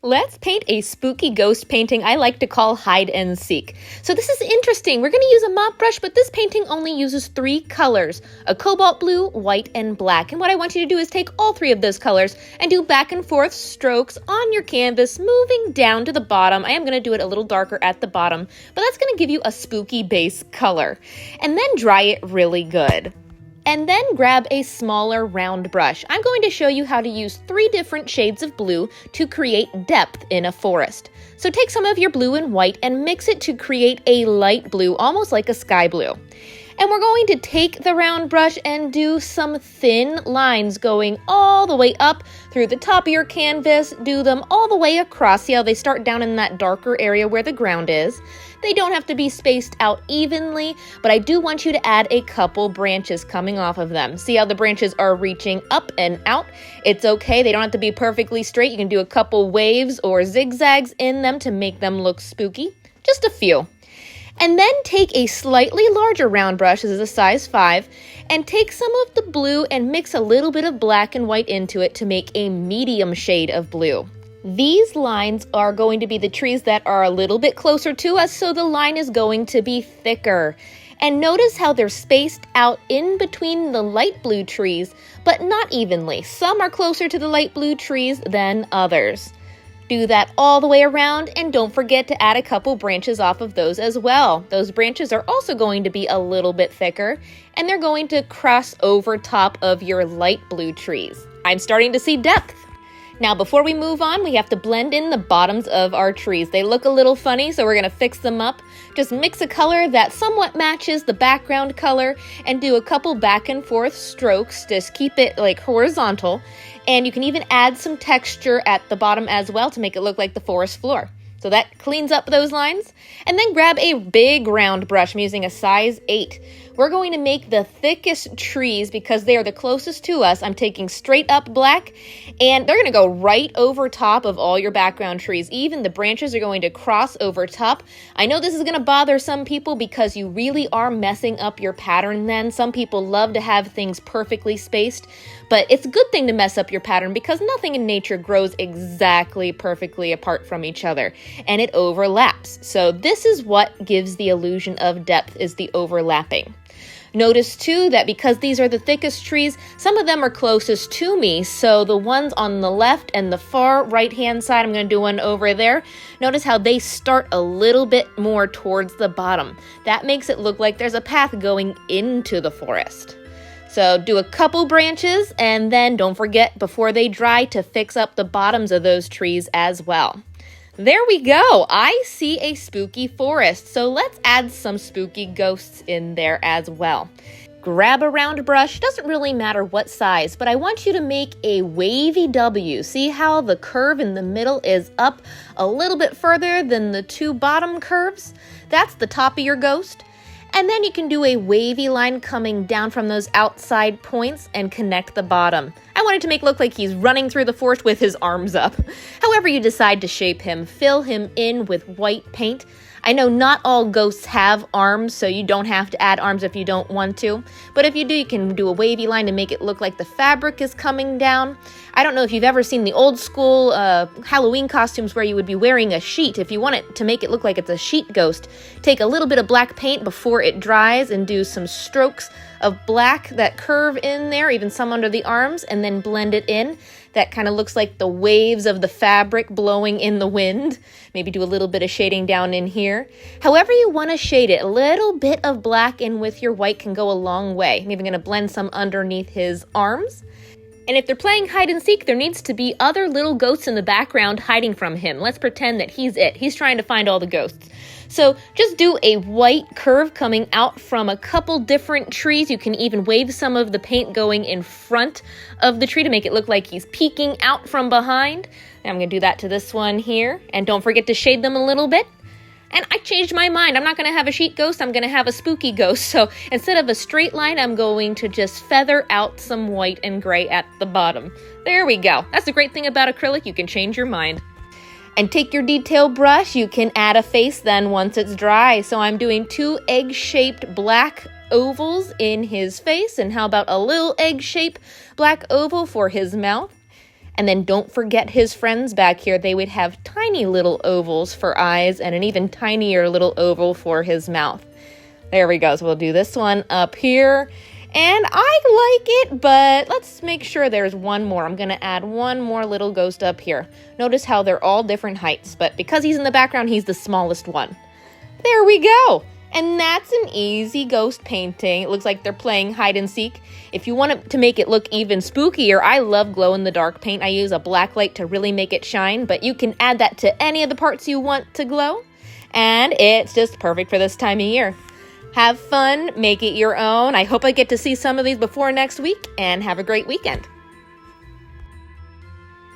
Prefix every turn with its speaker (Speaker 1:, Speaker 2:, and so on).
Speaker 1: Let's paint a spooky ghost painting I like to call hide and seek. So this is interesting. We're going to use a mop brush, but this painting only uses 3 colors, a cobalt blue, white, and black. And what I want you to do is take all 3 of those colors and do back and forth strokes on your canvas, moving down to the bottom. I am going to do it a little darker at the bottom, but that's going to give you a spooky base color. And then dry it really good. And then grab a smaller round brush. I'm going to show you how to use 3 different shades of blue to create depth in a forest. So take some of your blue and white and mix it to create a light blue, almost like a sky blue. And we're going to take the round brush and do some thin lines going all the way up through the top of your canvas. Do them all the way across. See how they start down in that darker area where the ground is. They don't have to be spaced out evenly, but I do want you to add a couple branches coming off of them. See how the branches are reaching up and out? It's okay. They don't have to be perfectly straight. You can do a couple waves or zigzags in them to make them look spooky. Just a few. And then take a slightly larger round brush, this is a size 5, and take some of the blue and mix a little bit of black and white into it to make a medium shade of blue. These lines are going to be the trees that are a little bit closer to us, so the line is going to be thicker. And notice how they're spaced out in between the light blue trees, but not evenly. Some are closer to the light blue trees than others. Do that all the way around, and don't forget to add a couple branches off of those as well. Those branches are also going to be a little bit thicker, and they're going to cross over top of your light blue trees. I'm starting to see depth. Now, before we move on, we have to blend in the bottoms of our trees. They look a little funny, so we're going to fix them up. Just mix a color that somewhat matches the background color and do a couple back and forth strokes. Just keep it like horizontal. And you can even add some texture at the bottom as well to make it look like the forest floor. So that cleans up those lines. And then grab a big round brush. I'm using a size 8. We're going to make the thickest trees because they are the closest to us. I'm taking straight up black, and they're going to go right over top of all your background trees. Even the branches are going to cross over top. I know this is going to bother some people because you really are messing up your pattern then. Some people love to have things perfectly spaced, but it's a good thing to mess up your pattern because nothing in nature grows exactly perfectly apart from each other, and it overlaps. So this is what gives the illusion of depth, is the overlapping. Notice too that because these are the thickest trees, some of them are closest to me, so the ones on the left and the far right hand side, I'm going to do one over there. Notice how they start a little bit more towards the bottom. That makes it look like there's a path going into the forest. So do a couple branches, and then don't forget before they dry to fix up the bottoms of those trees as well. There we go. I see a spooky forest, so let's add some spooky ghosts in there as well. Grab a round brush, doesn't really matter what size, but I want you to make a wavy W. See how the curve in the middle is up a little bit further than the 2 bottom curves? That's the top of your ghost. And then you can do a wavy line coming down from those outside points and connect the bottom. I wanted to make it look like he's running through the forest with his arms up. However you decide to shape him, fill him in with white paint. I know not all ghosts have arms, so you don't have to add arms if you don't want to. But if you do, you can do a wavy line to make it look like the fabric is coming down. I don't know if you've ever seen the old school Halloween costumes where you would be wearing a sheet. If you want it to make it look like it's a sheet ghost, take a little bit of black paint before it dries and do some strokes of black that curve in there, even some under the arms, and then blend it in. That kind of looks like the waves of the fabric blowing in the wind. Maybe do a little bit of shading down in here. However you want to shade it, a little bit of black in with your white can go a long way. I'm even going to blend some underneath his arms. And if they're playing hide and seek, there needs to be other little ghosts in the background hiding from him. Let's pretend that he's it. He's trying to find all the ghosts. So just do a white curve coming out from a couple different trees. You can even wave some of the paint going in front of the tree to make it look like he's peeking out from behind. And I'm going to do that to this one here. And don't forget to shade them a little bit. And I changed my mind. I'm not going to have a sheet ghost. I'm going to have a spooky ghost. So instead of a straight line, I'm going to just feather out some white and gray at the bottom. There we go. That's the great thing about acrylic. You can change your mind. And take your detail brush. You can add a face then once it's dry. So I'm doing 2 egg-shaped black ovals in his face. And how about a little egg-shaped black oval for his mouth? And then don't forget his friends back here. They would have tiny little ovals for eyes and an even tinier little oval for his mouth. There we go. So we'll do this one up here. And I like it, but let's make sure there's one more. I'm going to add one more little ghost up here. Notice how they're all different heights, but because he's in the background, he's the smallest one. There we go. And that's an easy ghost painting. It looks like they're playing hide and seek. If you want it to make it look even spookier, I love glow-in-the-dark paint. I use a black light to really make it shine, but you can add that to any of the parts you want to glow. And it's just perfect for this time of year. Have fun, make it your own. I hope I get to see some of these before next week, and have a great weekend.